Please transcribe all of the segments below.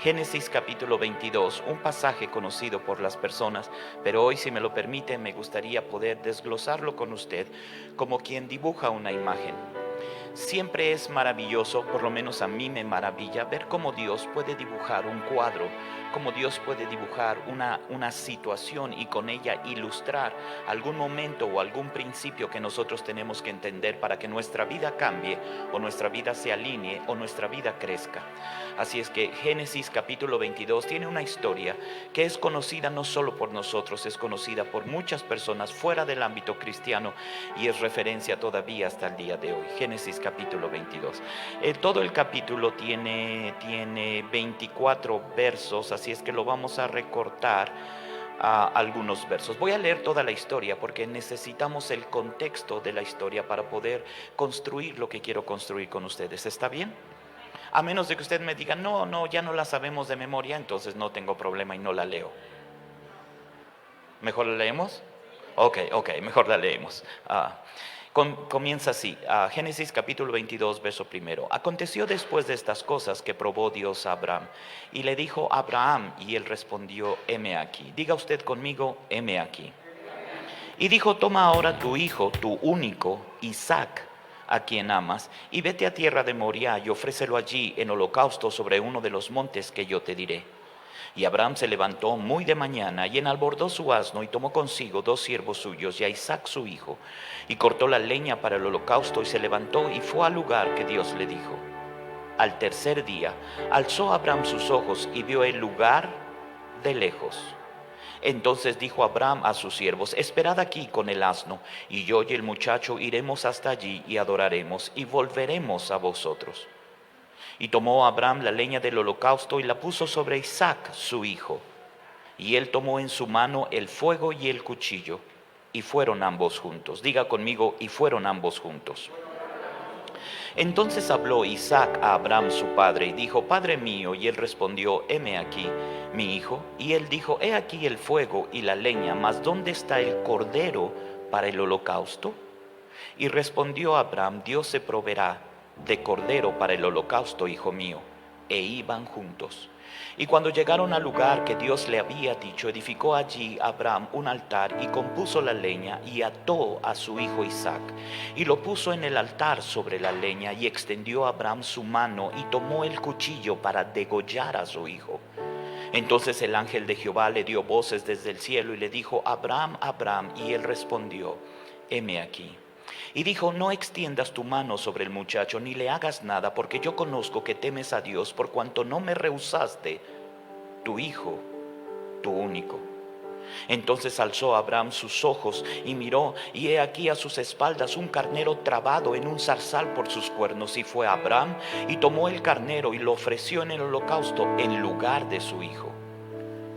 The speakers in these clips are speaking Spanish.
Génesis capítulo 22, un pasaje conocido por las personas, pero hoy, si me lo permite, me gustaría poder desglosarlo con usted como quien dibuja una imagen. Siempre es maravilloso, por lo menos a mí me maravilla, ver cómo Dios puede dibujar un cuadro, cómo Dios puede dibujar una situación y con ella ilustrar algún momento o algún principio que nosotros tenemos que entender para que nuestra vida cambie o nuestra vida se alinee o nuestra vida crezca. Así es que Génesis capítulo 22 tiene una historia que es conocida no solo por nosotros, es conocida por muchas personas fuera del ámbito cristiano y es referencia todavía hasta el día de hoy. Génesis capítulo 22. Todo el capítulo tiene 24 versos, así es que lo vamos a recortar a algunos versos. Voy a leer toda la historia porque necesitamos el contexto de la historia para poder construir lo que quiero construir con ustedes. ¿Está bien? A menos de que usted me diga, no, ya no la sabemos de memoria, entonces no tengo problema y no la leo. ¿Mejor la leemos? Ok, mejor la leemos. Comienza así, Génesis capítulo 22, verso primero. Aconteció después de estas cosas que probó Dios a Abraham y le dijo a Abraham, y él respondió, heme aquí. Diga usted conmigo, heme aquí. Y dijo, toma ahora tu hijo, tu único, Isaac, a quien amas, y vete a tierra de Moriah y ofrécelo allí en holocausto sobre uno de los montes que yo te diré. Y Abraham se levantó muy de mañana y enalbordó su asno y tomó consigo 2 siervos suyos y a Isaac su hijo, y cortó la leña para el holocausto y se levantó y fue al lugar que Dios le dijo. Al tercer día alzó Abraham sus ojos y vio el lugar de lejos. Entonces dijo Abraham a sus siervos, esperad aquí con el asno, y yo y el muchacho iremos hasta allí y adoraremos, y volveremos a vosotros. Y tomó Abraham la leña del holocausto y la puso sobre Isaac su hijo. Y él tomó en su mano el fuego y el cuchillo, y fueron ambos juntos. Diga conmigo, y fueron ambos juntos. Entonces habló Isaac a Abraham su padre y dijo, Padre mío, y él respondió, heme aquí, mi hijo. Y él dijo, he aquí el fuego y la leña, mas ¿dónde está el cordero para el holocausto? Y respondió Abraham, Dios se proveerá de cordero para el holocausto, hijo mío. E iban juntos. Y cuando llegaron al lugar que Dios le había dicho, edificó allí Abraham un altar y compuso la leña y ató a su hijo Isaac y lo puso en el altar sobre la leña, y extendió Abraham su mano y tomó el cuchillo para degollar a su hijo. Entonces el ángel de Jehová le dio voces desde el cielo y le dijo, Abraham, Abraham, y él respondió, heme aquí. Y dijo, no extiendas tu mano sobre el muchacho, ni le hagas nada, porque yo conozco que temes a Dios, por cuanto no me rehusaste tu hijo, tu único. Entonces alzó Abraham sus ojos y miró, y he aquí a sus espaldas un carnero trabado en un zarzal por sus cuernos. Y fue Abraham y tomó el carnero y lo ofreció en el holocausto en lugar de su hijo.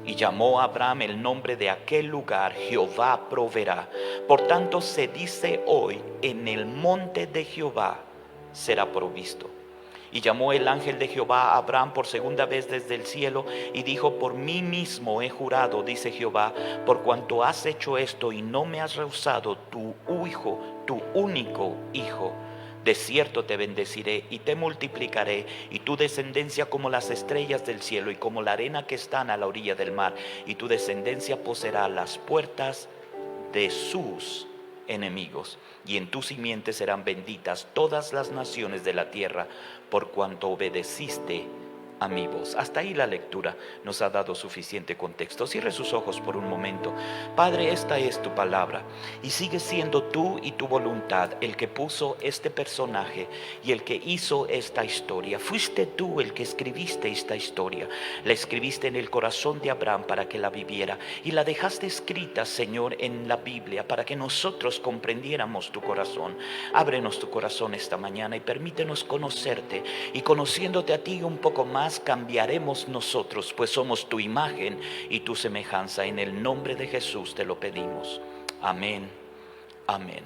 Y llamó a Abraham el nombre de aquel lugar, Jehová proveerá. Por tanto se dice hoy, en el monte de Jehová será provisto. Y llamó el ángel de Jehová a Abraham por segunda vez desde el cielo y dijo, por mí mismo he jurado, dice Jehová, por cuanto has hecho esto y no me has rehusado tu hijo, tu único hijo. De cierto te bendeciré y te multiplicaré, y tu descendencia como las estrellas del cielo y como la arena que están a la orilla del mar, y tu descendencia poseerá las puertas de sus enemigos, y en tu simiente serán benditas todas las naciones de la tierra, por cuanto obedeciste a mi voz. Hasta ahí la lectura nos ha dado suficiente contexto. Cierre sus ojos por un momento. Padre, esta es tu palabra y sigue siendo tú y tu voluntad el que puso este personaje y el que hizo esta historia. Fuiste tú el que escribiste esta historia. La escribiste en el corazón de Abraham para que la viviera y la dejaste escrita, Señor, en la Biblia para que nosotros comprendiéramos tu corazón. Ábrenos tu corazón esta mañana y permítenos conocerte, y conociéndote a ti un poco más cambiaremos nosotros, pues somos tu imagen y tu semejanza. En el nombre de Jesús te lo pedimos. Amén, amén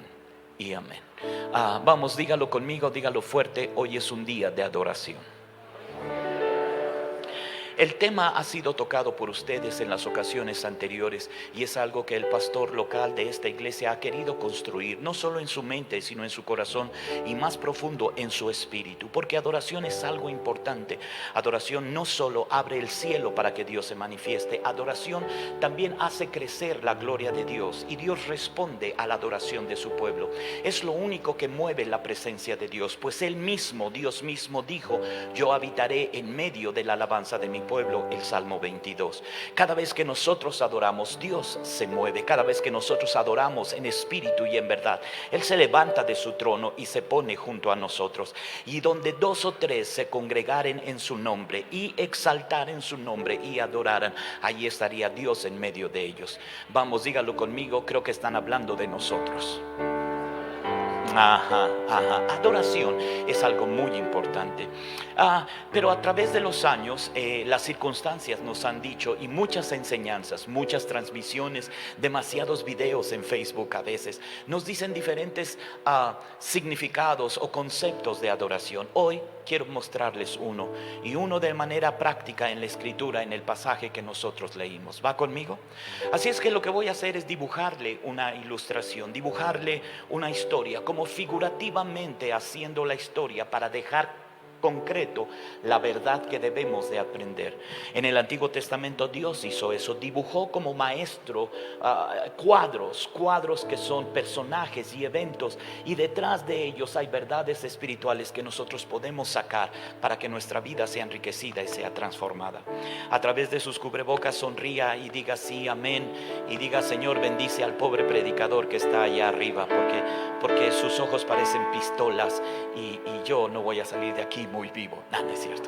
y amén. Vamos, dígalo conmigo, dígalo fuerte. Hoy es un día de adoración. El tema ha sido tocado por ustedes en las ocasiones anteriores y es algo que el pastor local de esta iglesia ha querido construir, no solo en su mente, sino en su corazón y más profundo en su espíritu, porque adoración es algo importante. Adoración no solo abre el cielo para que Dios se manifieste, adoración también hace crecer la gloria de Dios y Dios responde a la adoración de su pueblo. Es lo único que mueve la presencia de Dios, pues Él mismo, Dios mismo dijo: yo habitaré en medio de la alabanza de mi pueblo, el Salmo 22. Cada vez que nosotros adoramos, Dios se mueve. Cada vez que nosotros adoramos en espíritu y en verdad, Él se levanta de su trono y se pone junto a nosotros. Y donde dos o tres se congregaren en su nombre y exaltaren su nombre y adoraran, ahí estaría Dios en medio de ellos. Vamos, dígalo conmigo, creo que están hablando de nosotros. Adoración es algo muy importante. Pero a través de los años, las circunstancias nos han dicho, y muchas enseñanzas, muchas transmisiones, demasiados videos en Facebook a veces, nos dicen diferentes significados o conceptos de adoración. Hoy quiero mostrarles uno, y uno de manera práctica en la escritura, en el pasaje que nosotros leímos. ¿Va conmigo? Así es que lo que voy a hacer es dibujarle una ilustración, dibujarle una historia, como figurativamente haciendo la historia para dejar concreto la verdad que debemos de aprender. En el Antiguo Testamento Dios hizo eso, dibujó como maestro cuadros que son personajes y eventos, y detrás de ellos hay verdades espirituales que nosotros podemos sacar para que nuestra vida sea enriquecida y sea transformada. A través de sus cubrebocas sonría y diga sí, amén, y diga: Señor, bendice al pobre predicador que está allá arriba, porque sus ojos parecen pistolas y yo no voy a salir de aquí muy vivo. No es cierto.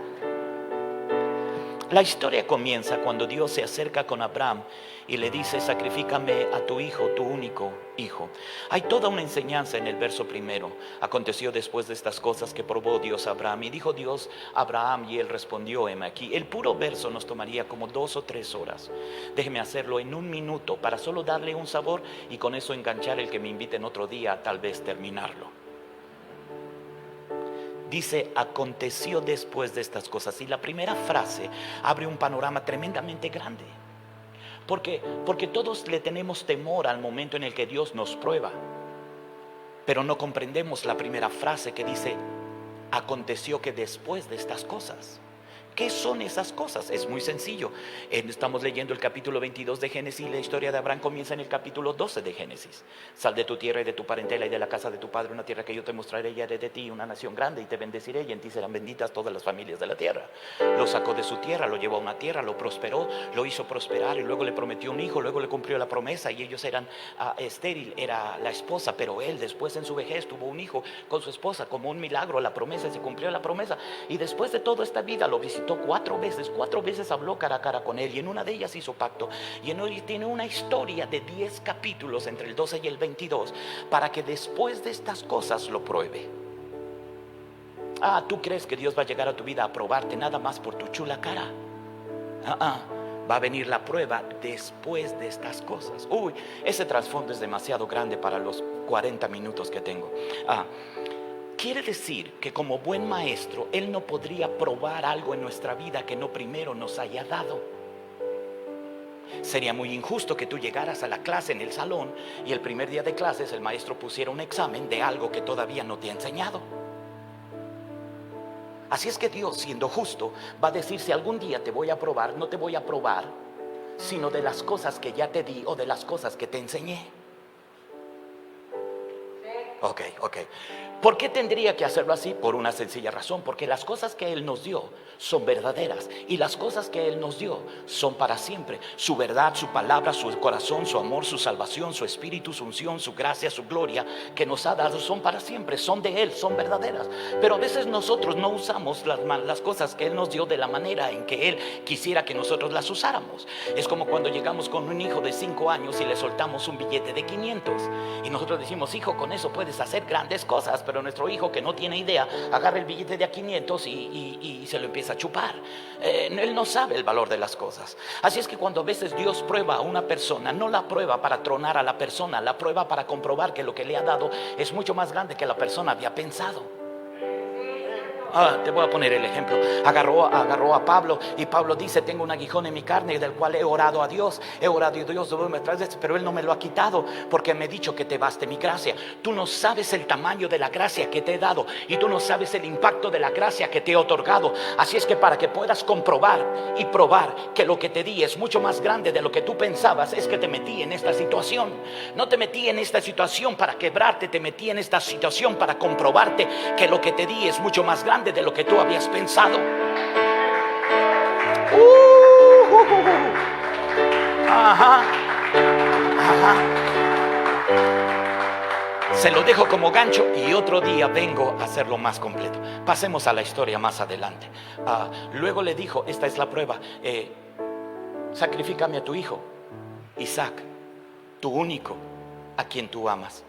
La historia comienza cuando Dios se acerca con Abraham y le dice: sacrifícame a tu hijo, tu único hijo. Hay toda una enseñanza en el verso primero. Aconteció después de estas cosas que probó Dios a Abraham, y dijo Dios a Abraham, y él respondió: heme aquí. El puro verso nos tomaría como 2 o 3 horas. Déjeme hacerlo en 1 minuto para solo darle un sabor y con eso enganchar el que me invite en otro día, tal vez terminarlo. Dice: aconteció después de estas cosas. Y la primera frase abre un panorama tremendamente grande. Porque todos le tenemos temor al momento en el que Dios nos prueba. Pero no comprendemos la primera frase que dice: aconteció que después de estas cosas. ¿Qué son esas cosas? Es muy sencillo. Estamos leyendo el capítulo 22 de Génesis. La historia de Abraham comienza en el capítulo 12 de Génesis. Sal de tu tierra y de tu parentela y de la casa de tu padre, una tierra que yo te mostraré, y haré de ti una nación grande, y te bendeciré, y en ti serán benditas todas las familias de la tierra. Lo sacó de su tierra, lo llevó a una tierra, lo prosperó, lo hizo prosperar, y luego le prometió un hijo, luego le cumplió la promesa, y ellos eran estéril, era la esposa, pero él después en su vejez tuvo un hijo con su esposa, como un milagro. La promesa, se cumplió la promesa, y después de toda esta vida lo visitó 4 veces habló cara a cara con él, y en una de ellas hizo pacto. Y en hoy tiene una historia de 10 capítulos entre el 12 y el 22 para que después de estas cosas lo pruebe. ¿Tú crees que Dios va a llegar a tu vida a probarte nada más por tu chula cara? Va a venir la prueba después de estas cosas. Ese trasfondo es demasiado grande para los 40 minutos que tengo. Quiere decir que como buen maestro, Él no podría probar algo en nuestra vida que no primero nos haya dado. Sería muy injusto que tú llegaras a la clase en el salón y el primer día de clases el maestro pusiera un examen de algo que todavía no te ha enseñado. Así es que Dios, siendo justo, va a decir: si algún día te voy a probar, no te voy a probar sino de las cosas que ya te di o de las cosas que te enseñé. Ok. ¿Por qué tendría que hacerlo así? Por una sencilla razón: porque las cosas que Él nos dio son verdaderas, y las cosas que Él nos dio son para siempre. Su verdad, su palabra, su corazón, su amor, su salvación, su espíritu, su unción, su gracia, su gloria que nos ha dado son para siempre, son de Él, son verdaderas. Pero a veces nosotros no usamos las cosas que Él nos dio de la manera en que Él quisiera que nosotros las usáramos. Es como cuando llegamos con un hijo de 5 años y le soltamos un billete de 500 y nosotros decimos: hijo, con eso puedes hacer grandes cosas. Pero nuestro hijo, que no tiene idea, agarra el billete de 500 y se lo empieza a chupar. Él no sabe el valor de las cosas. Así es que cuando a veces Dios prueba a una persona, no la prueba para tronar a la persona, la prueba para comprobar que lo que le ha dado es mucho más grande que la persona había pensado. Te voy a poner el ejemplo. Agarró a Pablo y Pablo dice: tengo un aguijón en mi carne del cual he orado a Dios. He orado a Dios, pero Él no me lo ha quitado, porque me ha dicho que te baste mi gracia. Tú no sabes el tamaño de la gracia que te he dado, y tú no sabes el impacto de la gracia que te he otorgado. Así es que para que puedas comprobar y probar que lo que te di es mucho más grande de lo que tú pensabas, es que te metí en esta situación. No te metí en esta situación para quebrarte, te metí en esta situación para comprobarte que lo que te di es mucho más grande de lo que tú habías pensado. Ajá. Se lo dejo como gancho y otro día vengo a hacerlo más completo. Pasemos a la historia más adelante. Luego le dijo: esta es la prueba, sacrifícame a tu hijo Isaac, tu único, a quien tú amas.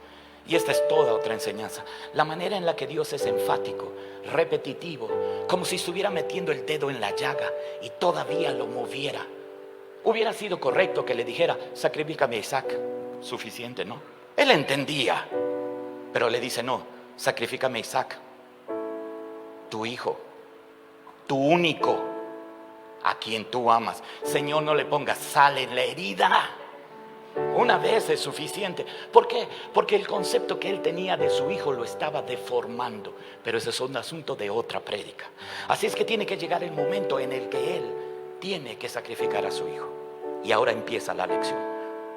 Y esta es toda otra enseñanza. La manera en la que Dios es enfático, repetitivo, como si estuviera metiendo el dedo en la llaga y todavía lo moviera. Hubiera sido correcto que le dijera: sacrifícame a Isaac. Suficiente, ¿no? Él entendía. Pero le dice: no, sacrifícame a Isaac, tu hijo, tu único, a quien tú amas. Señor, no le pongas sal en la herida. Una vez es suficiente. ¿Por qué? Porque el concepto que él tenía de su hijo lo estaba deformando. Pero ese es un asunto de otra prédica. Así es que tiene que llegar el momento en el que él tiene que sacrificar a su hijo. Y ahora empieza la lección.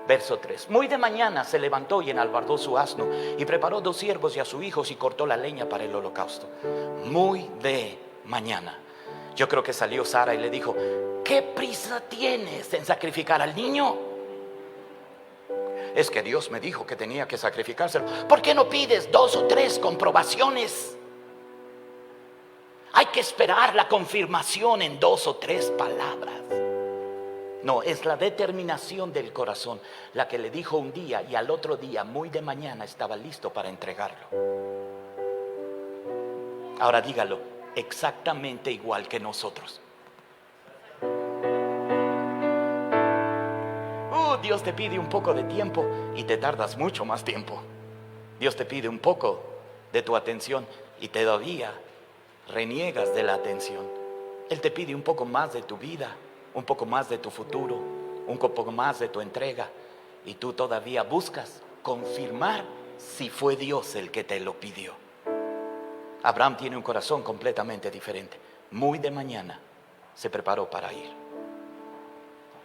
Verso 3. Muy de mañana se levantó y enalbardó su asno y preparó 2 siervos y a sus hijos y cortó la leña para el holocausto. Muy de mañana. Yo creo que salió Sara y le dijo: ¿qué prisa tienes en sacrificar al niño? Es que Dios me dijo que tenía que sacrificárselo. ¿Por qué no pides 2 o 3 comprobaciones? Hay que esperar la confirmación en 2 o 3 palabras. No, es la determinación del corazón la que le dijo un día, y al otro día, muy de mañana, estaba listo para entregarlo. Ahora dígalo: exactamente igual que nosotros. Dios te pide un poco de tiempo y te tardas mucho más tiempo. Dios te pide un poco de tu atención y todavía reniegas de la atención. Él te pide un poco más de tu vida, un poco más de tu futuro, un poco más de tu entrega, y tú todavía buscas confirmar si fue Dios el que te lo pidió. Abraham tiene un corazón completamente diferente. Muy de mañana se preparó para ir.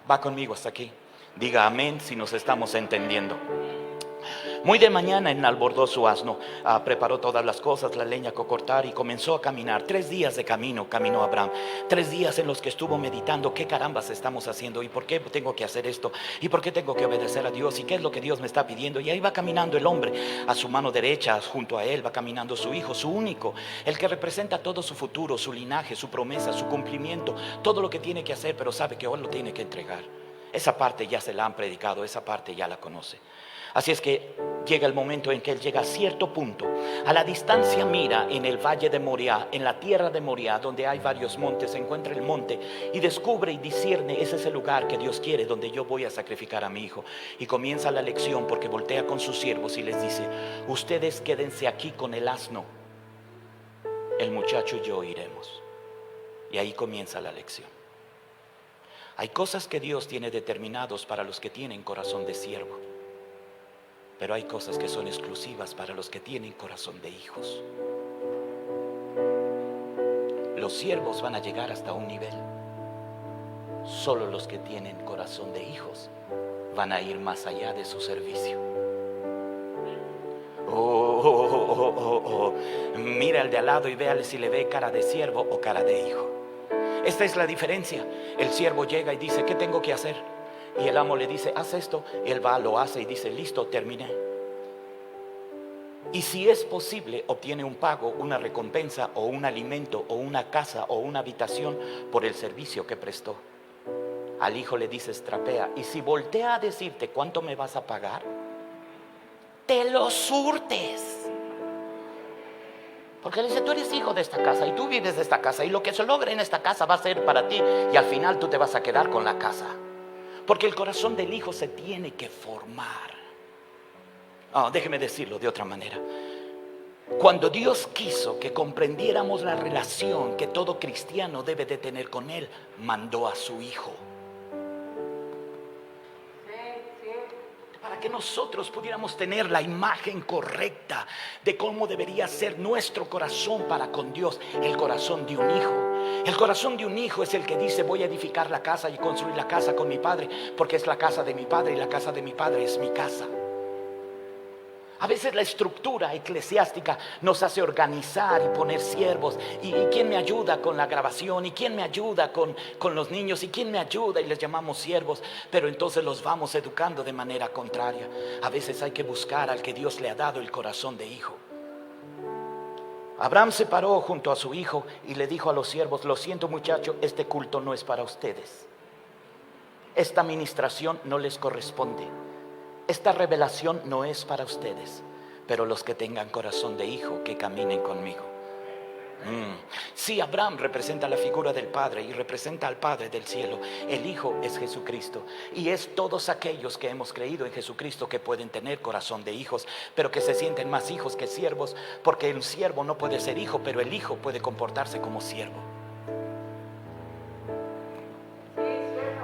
Va conmigo hasta aquí. Diga amén si nos estamos entendiendo. Muy de mañana enalbordó su asno, preparó todas las cosas, la leña que cortar, y comenzó a caminar. 3 días de camino caminó Abraham. 3 días en los que estuvo meditando: ¿qué carambas estamos haciendo? ¿Y por qué tengo que hacer esto? ¿Y por qué tengo que obedecer a Dios? ¿Y qué es lo que Dios me está pidiendo? Y ahí va caminando el hombre. A su mano derecha, junto a él, va caminando su hijo, su único, el que representa todo su futuro, su linaje, su promesa, su cumplimiento, todo lo que tiene que hacer, pero sabe que hoy lo tiene que entregar. Esa parte ya se la han predicado, esa parte ya la conoce. Así es que llega el momento en que él llega a cierto punto. A la distancia mira en el valle de Moriah, en la tierra de Moriah, donde hay varios montes. Se encuentra el monte y descubre y discierne: ese es el lugar que Dios quiere, donde yo voy a sacrificar a mi hijo. Y comienza la lección, porque voltea con sus siervos y les dice: ustedes quédense aquí con el asno, el muchacho y yo iremos. Y ahí comienza la lección. Hay cosas que Dios tiene determinados para los que tienen corazón de siervo, pero hay cosas que son exclusivas para los que tienen corazón de hijos. Los siervos van a llegar hasta un nivel. Solo los que tienen corazón de hijos van a ir más allá de su servicio. Mira al de al lado y véale si le ve cara de siervo o cara de hijo. Esta es la diferencia. El siervo llega y dice: ¿qué tengo que hacer? Y el amo le dice: haz esto. Y él va, lo hace y dice: listo, terminé. Y si es posible, obtiene un pago, una recompensa, o un alimento, o una casa, o una habitación por el servicio que prestó. Al hijo le dice: trapea. Y si voltea a decirte: ¿cuánto me vas a pagar?, te lo surtes. Porque le dice: tú eres hijo de esta casa y tú vives de esta casa, y lo que se logre en esta casa va a ser para ti, y al final tú te vas a quedar con la casa. Porque el corazón del hijo se tiene que formar. Déjeme decirlo de otra manera. Cuando Dios quiso que comprendiéramos la relación que todo cristiano debe de tener con Él, mandó a su Hijo. Para que nosotros pudiéramos tener la imagen correcta de cómo debería ser nuestro corazón para con Dios. El corazón de un hijo. El corazón de un hijo es el que dice: voy a edificar la casa y construir la casa con mi padre, porque es la casa de mi padre y la casa de mi padre es mi casa. A veces la estructura eclesiástica nos hace organizar y poner siervos. ¿Y quién me ayuda con la grabación? ¿Y quién me ayuda con los niños? ¿Y quién me ayuda? Y les llamamos siervos. Pero entonces los vamos educando de manera contraria. A veces hay que buscar al que Dios le ha dado el corazón de hijo. Abraham se paró junto a su hijo y le dijo a los siervos: lo siento, muchachos, este culto no es para ustedes. Esta ministración no les corresponde. Esta revelación no es para ustedes, pero los que tengan corazón de hijo, que caminen conmigo. Sí, Abraham representa la figura del Padre y representa al Padre del cielo. El Hijo es Jesucristo, y es todos aquellos que hemos creído en Jesucristo que pueden tener corazón de hijos, pero que se sienten más hijos que siervos, porque el siervo no puede ser hijo, pero el hijo puede comportarse como siervo.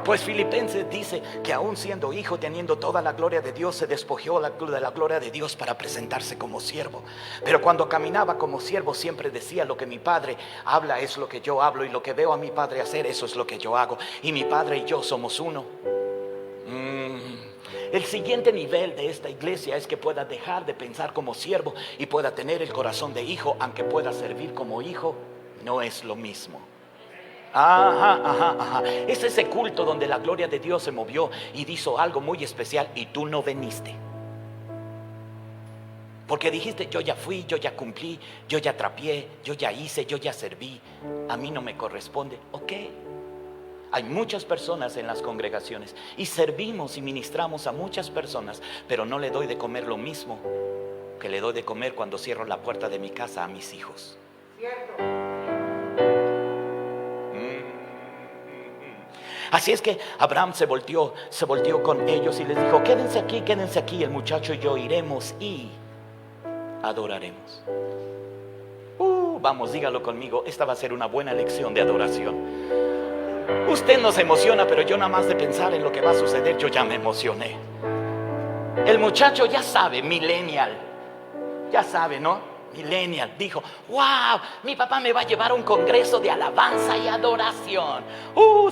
Pues Filipenses dice que aún siendo hijo, teniendo toda la gloria de Dios, se despojó de la gloria de Dios para presentarse como siervo. Pero cuando caminaba como siervo siempre decía: lo que mi padre habla es lo que yo hablo, y lo que veo a mi padre hacer, eso es lo que yo hago, y mi padre y yo somos uno. El siguiente nivel de esta iglesia es que pueda dejar de pensar como siervo y pueda tener el corazón de hijo, aunque pueda servir como hijo. No es lo mismo. Es ese culto donde la gloria de Dios se movió y hizo algo muy especial, y tú no viniste porque dijiste: yo ya fui, yo ya cumplí, yo ya trapié, yo ya hice, yo ya serví, a mí no me corresponde. Ok, hay muchas personas en las congregaciones y servimos y ministramos a muchas personas, pero no le doy de comer lo mismo que le doy de comer cuando cierro la puerta de mi casa a mis hijos. Cierto. Así es que Abraham se volteó con ellos y les dijo: quédense aquí, el muchacho y yo iremos y adoraremos. Vamos, dígalo conmigo, esta va a ser una buena lección de adoración. Usted no se emociona, pero yo nada más de pensar en lo que va a suceder, yo ya me emocioné. El muchacho ya sabe, millennial, ya sabe, ¿no? Millennial, dijo: wow, mi papá me va a llevar a un congreso de alabanza y adoración.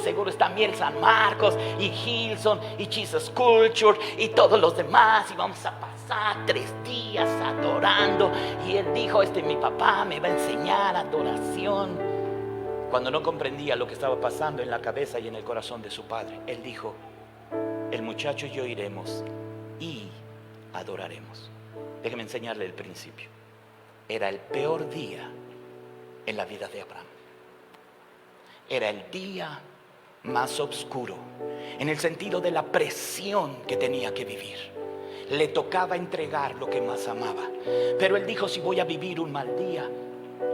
Seguro está Miel San Marcos y Hilson y Jesus Culture y todos los demás, y vamos a pasar 3 días adorando. Y él dijo: mi papá me va a enseñar adoración. Cuando no comprendía lo que estaba pasando en la cabeza y en el corazón de su padre, él dijo: el muchacho y yo iremos y adoraremos. Déjeme enseñarle el principio. Era el peor día en la vida de Abraham. Era el día más oscuro, en el sentido de la presión que tenía que vivir. Le tocaba entregar lo que más amaba. Pero él dijo: si voy a vivir un mal día,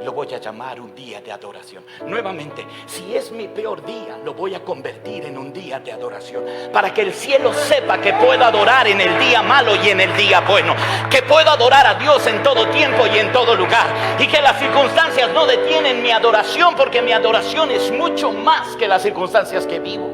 lo voy a llamar un día de adoración. Nuevamente, si es mi peor día, lo voy a convertir en un día de adoración, para que el cielo sepa que puedo adorar en el día malo y en el día bueno, que puedo adorar a Dios en todo tiempo y en todo lugar, y que las circunstancias no detienen mi adoración, porque mi adoración es mucho más que las circunstancias que vivo.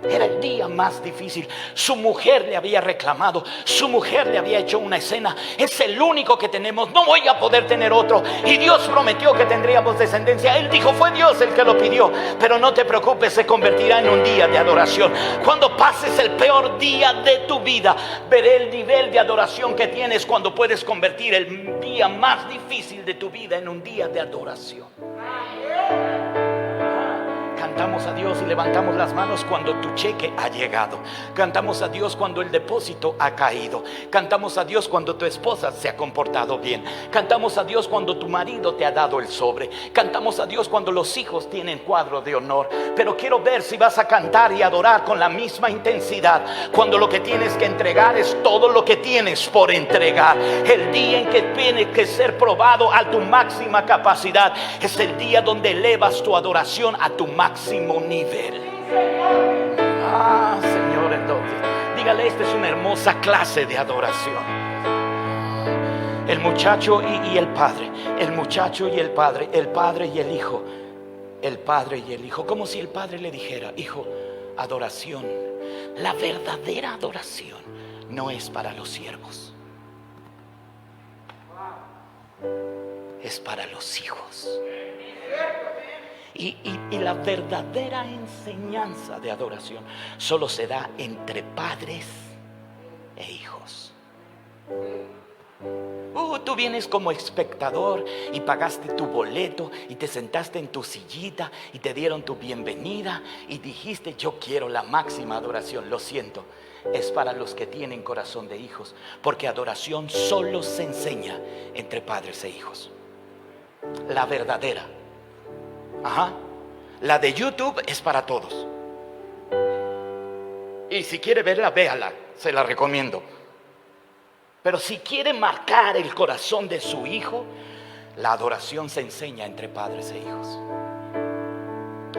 Era el día más difícil. Su mujer le había reclamado, su mujer le había hecho una escena: es el único que tenemos, no voy a poder tener otro. Y Dios prometió que tendríamos descendencia. Él dijo: fue Dios el que lo pidió. Pero no te preocupes, se convertirá en un día de adoración. Cuando pases el peor día de tu vida, veré el nivel de adoración que tienes cuando puedes convertir el día más difícil de tu vida en un día de adoración. Cantamos a Dios y levantamos las manos cuando tu cheque ha llegado. Cantamos a Dios cuando el depósito ha caído. Cantamos a Dios cuando tu esposa se ha comportado bien. Cantamos a Dios cuando tu marido te ha dado el sobre. Cantamos a Dios cuando los hijos tienen cuadro de honor. Pero quiero ver si vas a cantar y adorar con la misma intensidad cuando lo que tienes que entregar es todo lo que tienes por entregar. El día en que tiene que ser probado a tu máxima capacidad es el día donde elevas tu adoración a tu máximo nivel. Señor, entonces dígale: esta es una hermosa clase de adoración. El muchacho y el padre, el muchacho y el padre y el hijo, el padre y el hijo. Como si el padre le dijera: hijo, adoración, la verdadera adoración no es para los siervos, es para los hijos. Y la verdadera enseñanza de adoración solo se da entre padres e hijos. Tú vienes como espectador y pagaste tu boleto y te sentaste en tu sillita y te dieron tu bienvenida y dijiste: yo quiero la máxima adoración. Lo siento, es para los que tienen corazón de hijos, porque adoración solo se enseña entre padres e hijos. La verdadera. La de YouTube es para todos. Y si quiere verla, véala, se la recomiendo. Pero si quiere marcar el corazón de su hijo, la adoración se enseña entre padres e hijos.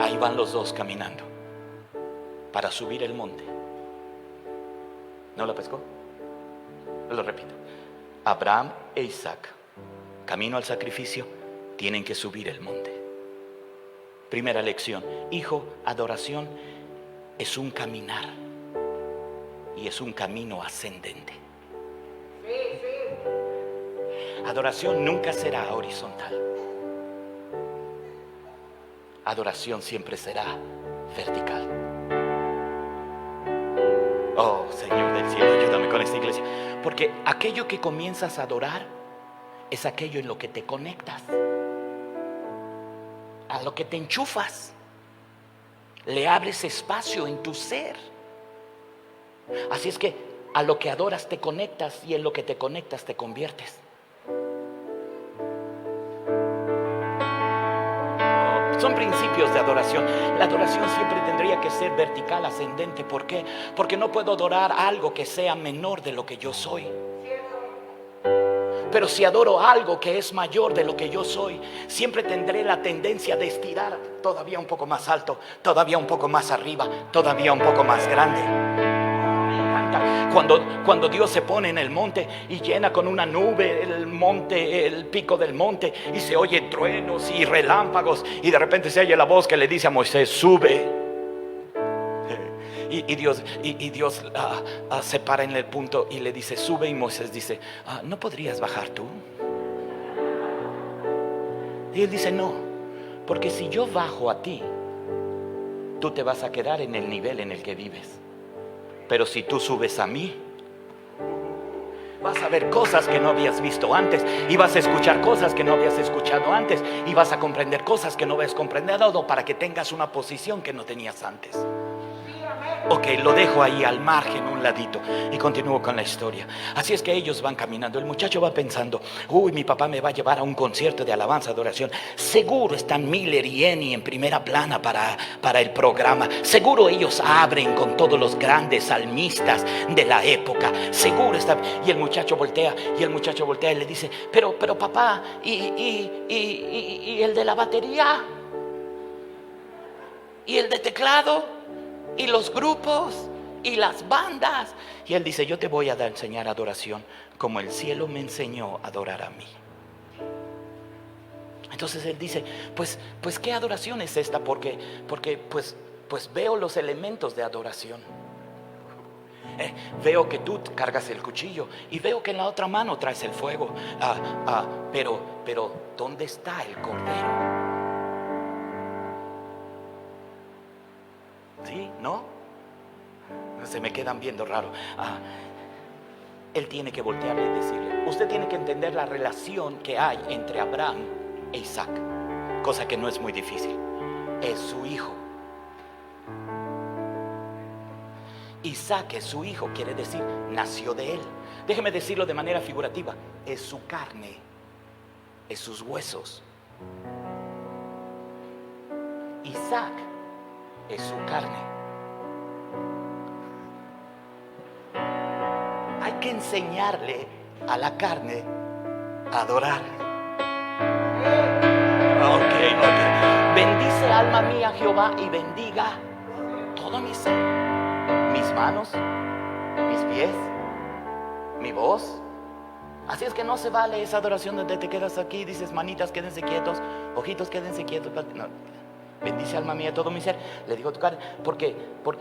Ahí van los dos caminando para subir el monte. ¿No lo pescó? Lo repito. Abraham e Isaac, camino al sacrificio, tienen que subir el monte. Primera lección: hijo, adoración es un caminar y es un camino ascendente. Adoración nunca será horizontal. Adoración siempre será vertical. Oh, Señor del cielo, ayúdame con esta iglesia. Porque aquello que comienzas a adorar es aquello en lo que te conectas, a lo que te enchufas. Le abres espacio en tu ser. Así es que a lo que adoras te conectas, y en lo que te conectas te conviertes. Son principios de adoración. La adoración siempre tendría que ser vertical, ascendente. ¿Por qué? Porque no puedo adorar algo que sea menor de lo que yo soy. Pero si adoro algo que es mayor de lo que yo soy, siempre tendré la tendencia de estirar todavía un poco más alto, todavía un poco más arriba, todavía un poco más grande. Cuando Dios se pone en el monte y llena con una nube el monte, el pico del monte, y se oye truenos y relámpagos, y de repente se oye la voz que le dice a Moisés: sube. Y Dios se para en el punto y le dice: sube. Y Moisés dice: ¿no podrías bajar tú? Y él dice: no, porque si yo bajo a ti, tú te vas a quedar en el nivel en el que vives. Pero si tú subes a mí, vas a ver cosas que no habías visto antes, y vas a escuchar cosas que no habías escuchado antes, y vas a comprender cosas que no habías comprendido, para que tengas una posición que no tenías antes. Ok, lo dejo ahí al margen, un ladito, y continúo con la historia. Así es que ellos van caminando. El muchacho va pensando: uy, mi papá me va a llevar a un concierto de alabanza, adoración. Seguro están Miller y Eni en primera plana para el programa. Seguro ellos abren con todos los grandes salmistas de la época. Seguro están. Y el muchacho voltea y le dice: pero papá, ¿y el de la batería? ¿Y el de teclado? ¿Y los grupos? ¿Y las bandas? Y él dice: yo te voy a enseñar adoración como el cielo me enseñó a adorar a mí. Entonces él dice: pues ¿qué adoración es esta? Porque pues veo los elementos de adoración. Veo que tú cargas el cuchillo, y veo que en la otra mano traes el fuego. Pero ¿dónde está el cordero? ¿Sí? ¿No? Se me quedan viendo raro. Él tiene que voltearle y decirle: usted tiene que entender la relación que hay entre Abraham e Isaac, cosa que no es muy difícil. Es su hijo. Isaac es su hijo, quiere decir nació de él. Déjeme decirlo de manera figurativa: es su carne, es sus huesos. Isaac es su carne. Hay que enseñarle a la carne a adorar. Ok. Bendice, alma mía, Jehová, y bendiga todo mi ser, mis manos, mis pies, mi voz, Así es que no se vale esa adoración donde te quedas aquí y dices, manitas, quédense quietos, ojitos, quédense quietos. No. Bendice alma mía todo mi ser. Le dijo tu carne, porque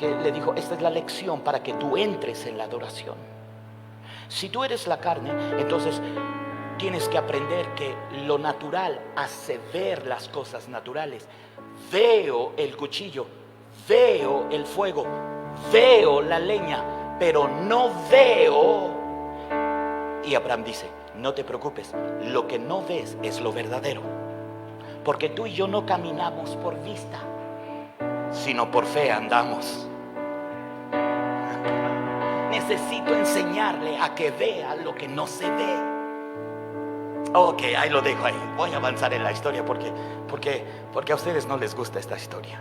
le dijo, esta es la lección para que tú entres en la adoración. Si tú eres la carne, entonces tienes que aprender que lo natural hace ver las cosas naturales. Veo el cuchillo, veo el fuego, veo la leña, pero no veo. Y Abraham dice, no te preocupes, lo que no ves es lo verdadero. Porque tú y yo no caminamos por vista, sino por fe andamos. Necesito enseñarle a que vea lo que no se ve. Ok, ahí lo dejo ahí. Voy a avanzar en la historia porque a ustedes no les gusta esta historia.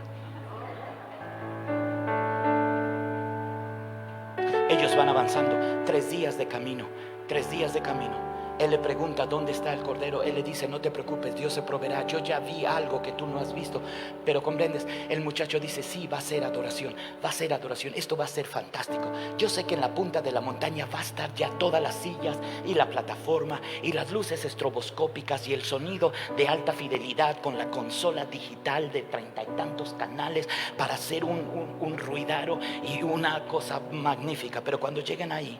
Ellos van avanzando 3 días de camino. 3 días de camino. Él le pregunta, ¿dónde está el cordero? Él le dice, no te preocupes, Dios se proveerá. Yo ya vi algo que tú no has visto. Pero comprendes, el muchacho dice, sí, va a ser adoración. Va a ser adoración, esto va a ser fantástico. Yo sé que en la punta de la montaña va a estar ya todas las sillas y la plataforma y las luces estroboscópicas y el sonido de alta fidelidad con la consola digital de 30 y tantos canales para hacer un ruidaro y una cosa magnífica. Pero cuando lleguen ahí,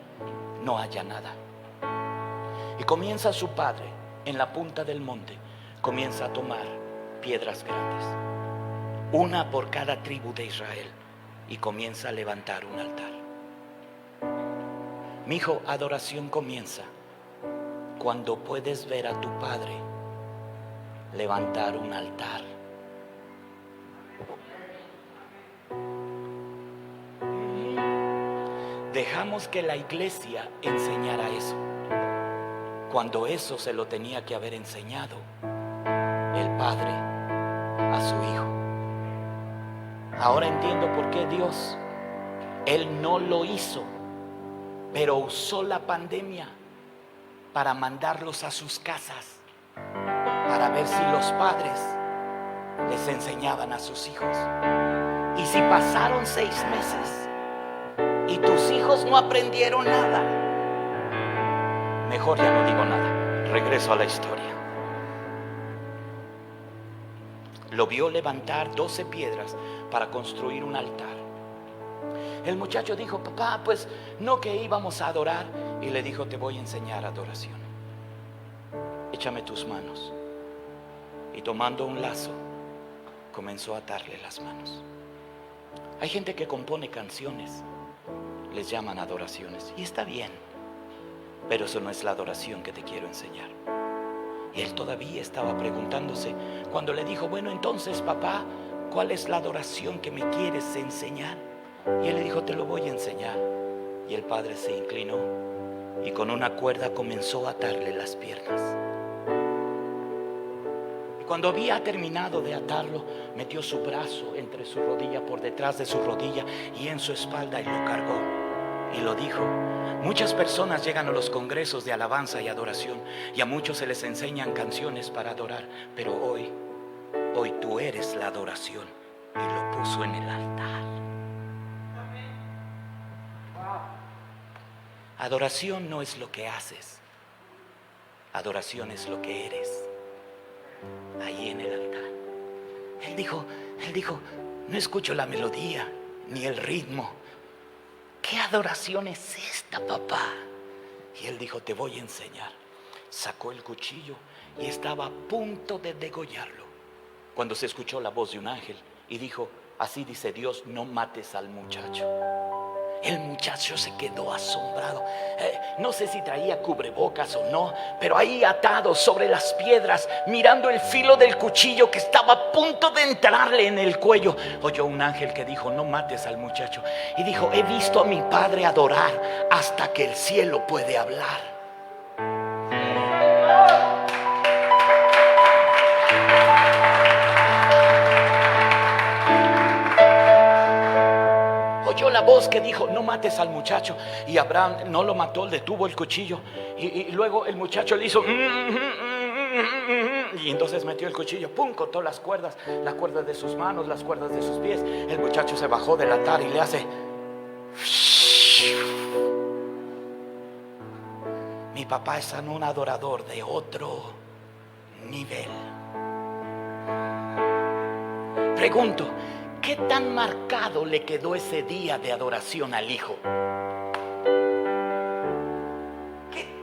no haya nada. Y comienza su padre en la punta del monte, comienza a tomar piedras grandes, una por cada tribu de Israel, y comienza a levantar un altar. Mi hijo, adoración comienza cuando puedes ver a tu padre levantar un altar. Dejamos que la iglesia enseñara eso, cuando eso se lo tenía que haber enseñado el padre a su hijo. Ahora entiendo por qué Dios, Él no lo hizo, pero usó la pandemia para mandarlos a sus casas, para ver si los padres les enseñaban a sus hijos. Y si pasaron 6 meses y tus hijos no aprendieron nada, mejor ya no digo nada, regreso a la historia. Lo vio levantar 12 piedras para construir un altar. El muchacho dijo, papá, pues no que íbamos a adorar. Y le dijo, te voy a enseñar adoración. Échame tus manos. Y tomando un lazo, comenzó a atarle las manos. Hay gente que compone canciones, les llaman adoraciones, y está bien. Pero eso no es la adoración que te quiero enseñar. Y él todavía estaba preguntándose cuando le dijo, bueno, entonces papá, ¿cuál es la adoración que me quieres enseñar? Y él le dijo, te lo voy a enseñar. Y el padre se inclinó y con una cuerda comenzó a atarle las piernas. Y cuando había terminado de atarlo, metió su brazo entre su rodilla, por detrás de su rodilla y en su espalda, y lo cargó. Y lo dijo. Muchas personas llegan a los congresos de alabanza y adoración, y a muchos se les enseñan canciones para adorar, pero hoy tú eres la adoración. Y lo puso en el altar. Adoración no es lo que haces, adoración es lo que eres. Ahí en el altar. Él dijo, no escucho la melodía ni el ritmo. ¿Qué adoración es esta, papá? Y él dijo, te voy a enseñar. Sacó el cuchillo y estaba a punto de degollarlo, cuando se escuchó la voz de un ángel y dijo, así dice Dios, no mates al muchacho. El muchacho se quedó asombrado. No sé si traía cubrebocas o no, pero ahí atado sobre las piedras, mirando el filo del cuchillo que estaba a punto de entrarle en el cuello, oyó un ángel que dijo, no mates al muchacho. Y dijo, he visto a mi padre adorar hasta que el cielo puede hablar. Oyó la voz que dijo, no mates al muchacho. Y Abraham no lo mató, detuvo el cuchillo. Y luego el muchacho le hizo y entonces metió el cuchillo, pum, cortó las cuerdas de sus manos, las cuerdas de sus pies. El muchacho se bajó del altar y le hace. Mi Mi papá es un adorador de otro nivel. Pregunto, ¿qué tan marcado le quedó ese día de adoración al hijo?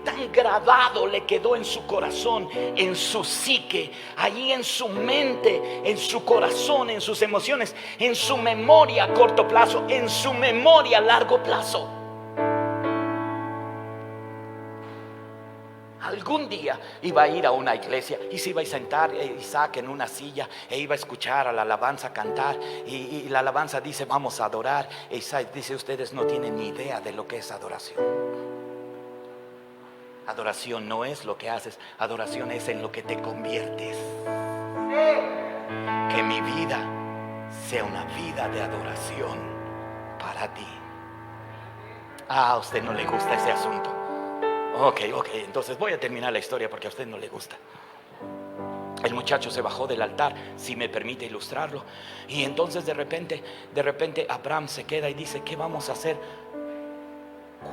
Tan grabado le quedó en su corazón, en su psique, ahí en su mente, en su corazón, en sus emociones, en su memoria a corto plazo, en su memoria a largo plazo. Algún día iba a ir a una iglesia y se iba a sentar Isaac en una silla e iba a escuchar a la alabanza cantar, y la alabanza dice: vamos a adorar. E Isaac dice: ustedes no tienen ni idea de lo que es adoración. Adoración no es lo que haces, adoración es en lo que te conviertes. Que mi vida sea una vida de adoración para ti. A usted no le gusta ese asunto. Ok, entonces voy a terminar la historia porque a usted no le gusta. El muchacho se bajó del altar, si me permite ilustrarlo, y entonces de repente Abraham se queda y dice: ¿qué vamos a hacer?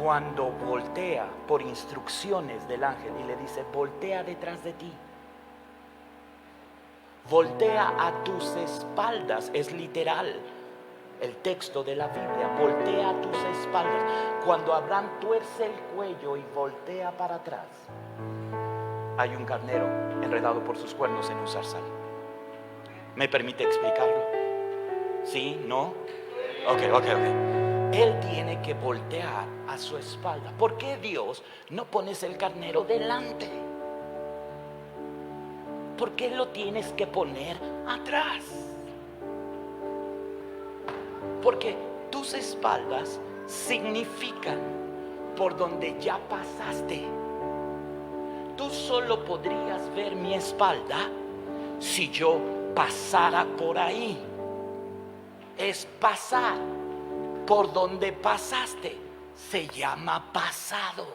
Cuando voltea por instrucciones del ángel y le dice: voltea detrás de ti, voltea a tus espaldas. Es literal el texto de la Biblia: voltea a tus espaldas. Cuando Abraham tuerce el cuello y voltea para atrás, hay un carnero enredado por sus cuernos en un zarzal. ¿Me permite explicarlo? ¿Sí? ¿No? Ok. Él tiene que voltear a su espalda. ¿Por qué, Dios, no pones el carnero delante? ¿Por qué lo tienes que poner atrás? Porque tus espaldas significan por donde ya pasaste. Tú solo podrías ver mi espalda si yo pasara por ahí. Es pasar por donde pasaste. Se llama pasado.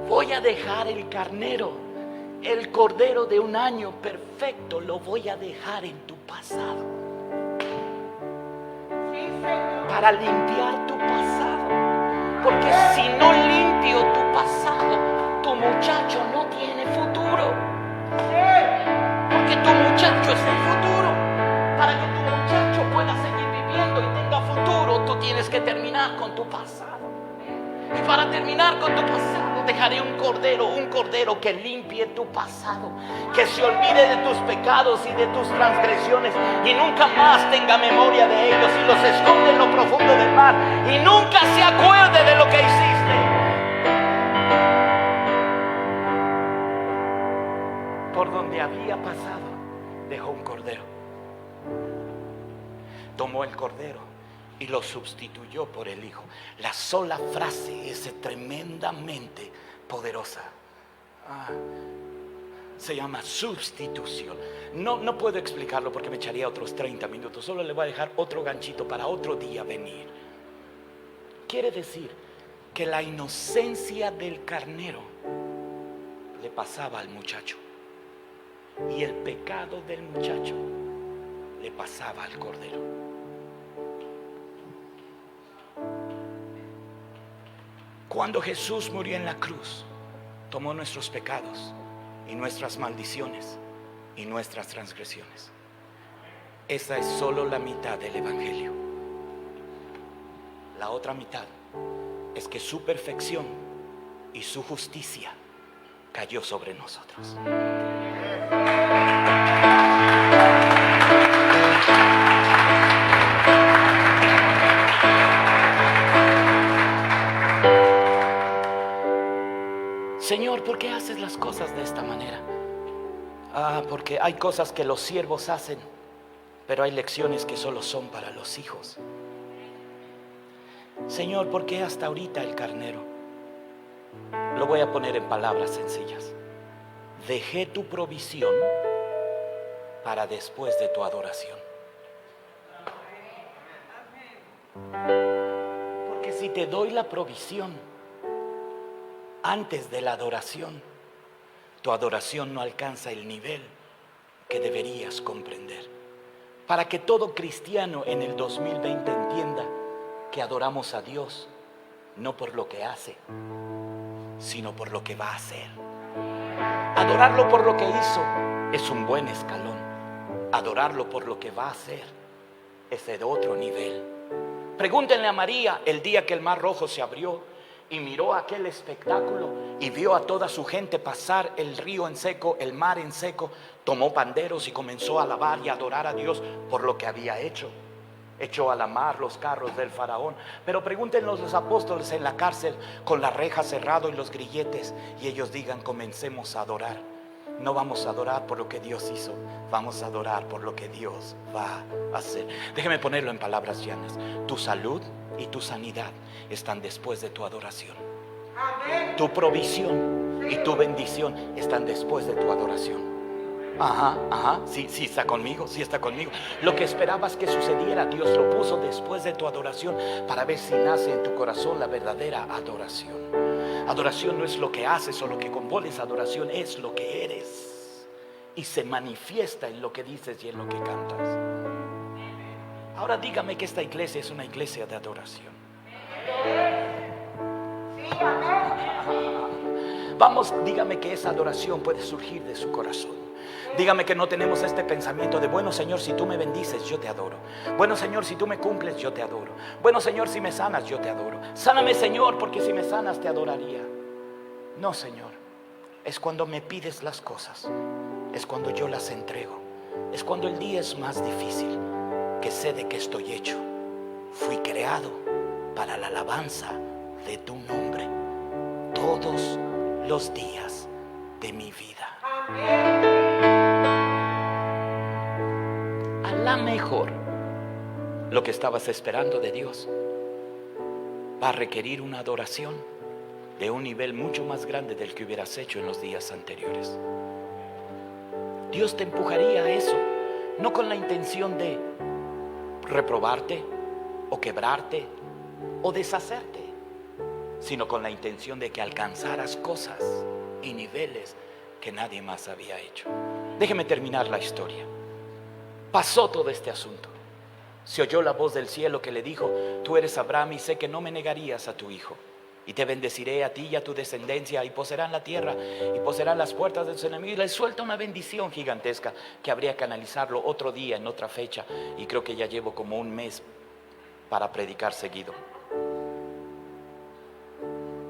Voy a dejar el carnero, el cordero de un año perfecto, lo voy a dejar en tu pasado, para limpiar tu pasado. Porque si no limpio tu pasado, tu muchacho no tiene futuro. Porque tu muchacho es el futuro. Para que tu muchacho pueda seguir viviendo y tenga futuro, tú tienes que terminar con tu pasado. Y para terminar con tu pasado, dejaré un cordero que limpie tu pasado, que se olvide de tus pecados y de tus transgresiones y nunca más tenga memoria de ellos, y los esconde en lo profundo del mar y nunca se acuerde de lo que hiciste. Por donde había pasado, dejó un cordero. Tomó el cordero y lo sustituyó por el hijo. La sola frase es tremendamente poderosa. Se llama sustitución. No puedo explicarlo porque me echaría otros 30 minutos. Solo le voy a dejar otro ganchito para otro día venir. Quiere decir que la inocencia del carnero le pasaba al muchacho, y el pecado del muchacho le pasaba al cordero. Cuando Jesús murió en la cruz, tomó nuestros pecados y nuestras maldiciones y nuestras transgresiones. Esa es solo la mitad del evangelio. La otra mitad es que su perfección y su justicia cayó sobre nosotros. Señor, ¿por qué haces las cosas de esta manera? Porque hay cosas que los siervos hacen, pero hay lecciones que solo son para los hijos. Señor, ¿por qué hasta ahorita el carnero? Lo voy a poner en palabras sencillas. Dejé tu provisión para después de tu adoración. Porque si te doy la provisión antes de la adoración, tu adoración no alcanza el nivel que deberías comprender. Para que todo cristiano en el 2020 entienda que adoramos a Dios, no por lo que hace, sino por lo que va a hacer. Adorarlo por lo que hizo es un buen escalón. Adorarlo por lo que va a hacer es de otro nivel. Pregúntenle a María el día que el mar rojo se abrió y miró aquel espectáculo y vio a toda su gente pasar el río en seco, el mar en seco. Tomó panderos y comenzó a alabar y a adorar a Dios por lo que había hecho. Echó a la mar los carros del faraón. Pero pregúntenle a los apóstoles en la cárcel con la reja cerrado y los grilletes, y ellos digan: comencemos a adorar. No vamos a adorar por lo que Dios hizo, vamos a adorar por lo que Dios va a hacer. Déjeme ponerlo en palabras llanas. Tu salud y tu sanidad están después de tu adoración. Tu provisión y tu bendición están después de tu adoración. Sí está conmigo, sí está conmigo. Lo que esperabas que sucediera, Dios lo puso después de tu adoración para ver si nace en tu corazón la verdadera adoración. Adoración no es lo que haces o lo que compones, adoración es lo que eres y se manifiesta en lo que dices y en lo que cantas. Ahora dígame que esta iglesia es una iglesia de adoración. Vamos, dígame que esa adoración puede surgir de su corazón. Dígame que no tenemos este pensamiento de: bueno, Señor, si tú me bendices, yo te adoro. Bueno, Señor, si tú me cumples, yo te adoro. Bueno, Señor, si me sanas, yo te adoro. Sáname, Señor, porque si me sanas, te adoraría. No, Señor. Es cuando me pides las cosas, es cuando yo las entrego, es cuando el día es más difícil, que sé de qué estoy hecho. Fui creado para la alabanza de tu nombre todos los días de mi vida. A la mejor, lo que estabas esperando de Dios va a requerir una adoración de un nivel mucho más grande del que hubieras hecho en los días anteriores. Dios te empujaría a eso, no con la intención de reprobarte o quebrarte o deshacerte, sino con la intención de que alcanzaras cosas y niveles que nadie más había hecho. Déjeme terminar la historia. Pasó todo este asunto. Se oyó la voz del cielo que le dijo: tú eres Abraham y sé que no me negarías a tu hijo. Y te bendeciré a ti y a tu descendencia, y poseerán la tierra y poseerán las puertas de sus enemigos. Y le suelta una bendición gigantesca que habría que analizarlo otro día, en otra fecha. Y creo que ya llevo como un mes para predicar seguido.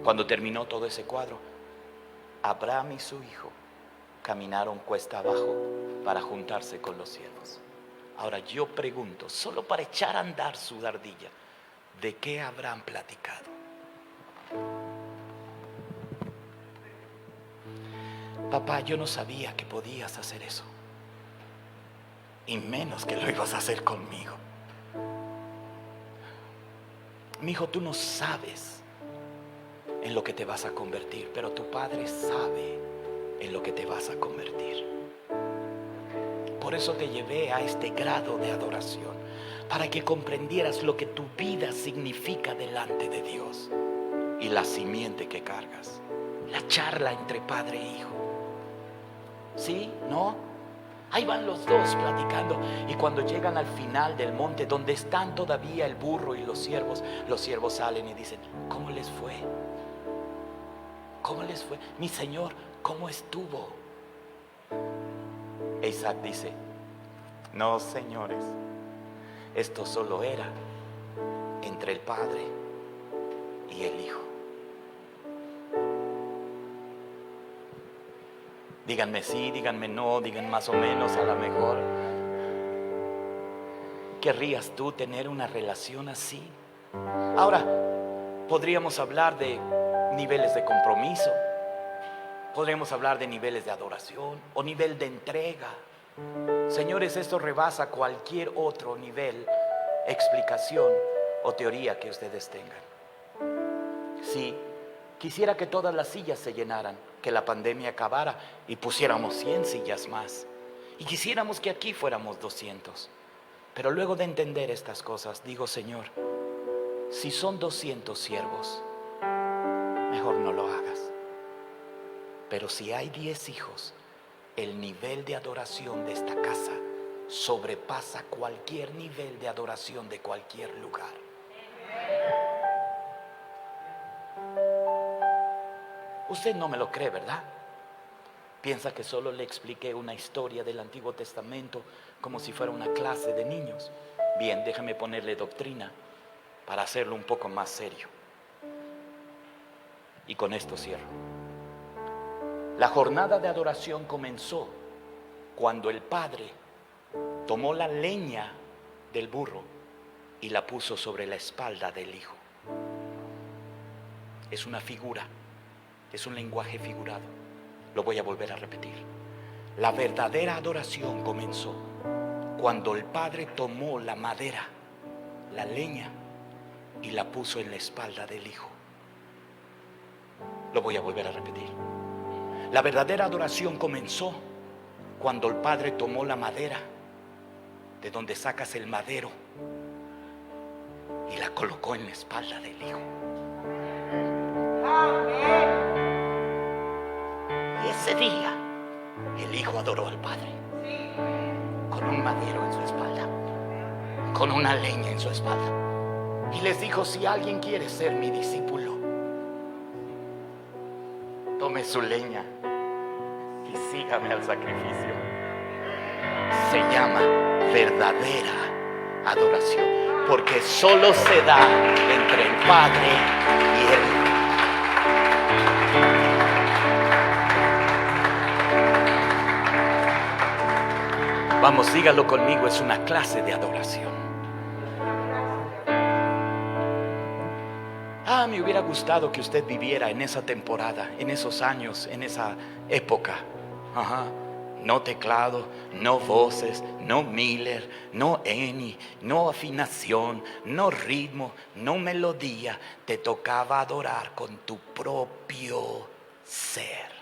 Cuando terminó todo ese cuadro, Abraham y su hijo caminaron cuesta abajo para juntarse con los siervos. Ahora yo pregunto, solo para echar a andar su ardilla, ¿de qué habrán platicado? Papá, yo no sabía que podías hacer eso, y menos que lo ibas a hacer conmigo. Mi hijo, tú no sabes en lo que te vas a convertir, pero tu padre sabe en lo que te vas a convertir. Por eso te llevé a este grado de adoración, para que comprendieras lo que tu vida significa delante de Dios y la simiente que cargas. La charla entre padre e hijo. ¿Sí? ¿No? Ahí van los dos platicando, y cuando llegan al final del monte donde están todavía el burro y los siervos salen y dicen: ¿cómo les fue? ¿Cómo les fue? Mi señor, ¿cómo estuvo? E Isaac dice: no, señores, esto solo era entre el padre y el hijo. Díganme sí, díganme no, digan más o menos, a lo mejor. ¿Querrías tú tener una relación así? Ahora, podríamos hablar de niveles de compromiso, podríamos hablar de niveles de adoración o nivel de entrega. Señores, esto rebasa cualquier otro nivel, explicación o teoría que ustedes tengan. Sí, quisiera que todas las sillas se llenaran, que la pandemia acabara y pusiéramos 100 sillas más. Y quisiéramos que aquí fuéramos 200. Pero luego de entender estas cosas, digo: Señor, si son 200 siervos, mejor no lo hagas. Pero si hay 10 hijos, el nivel de adoración de esta casa sobrepasa cualquier nivel de adoración de cualquier lugar. Usted no me lo cree, ¿verdad? Piensa que solo le expliqué una historia del Antiguo Testamento como si fuera una clase de niños. Bien, déjame ponerle doctrina para hacerlo un poco más serio. Y con esto cierro. La jornada de adoración comenzó cuando el padre tomó la leña del burro y la puso sobre la espalda del hijo. Es una figura, es un lenguaje figurado. Lo voy a volver a repetir. La verdadera adoración comenzó cuando el padre tomó la madera, la leña, y la puso en la espalda del hijo. Lo voy a volver a repetir. La verdadera adoración comenzó cuando el padre tomó la madera, de donde sacas el madero, y la colocó en la espalda del hijo. Y ese día el hijo adoró al padre con un madero en su espalda, con una leña en su espalda, y les dijo: si alguien quiere ser mi discípulo, tome su leña y sígame al sacrificio. Se llama verdadera adoración, porque solo se da entre el Padre y el Hijo. Vamos, dígalo conmigo, es una clase de adoración. Me hubiera gustado que usted viviera en esa temporada, en esos años, en esa época. No teclado, no voces, no Miller, no Eni, no afinación, no ritmo, no melodía. Te tocaba adorar con tu propio ser.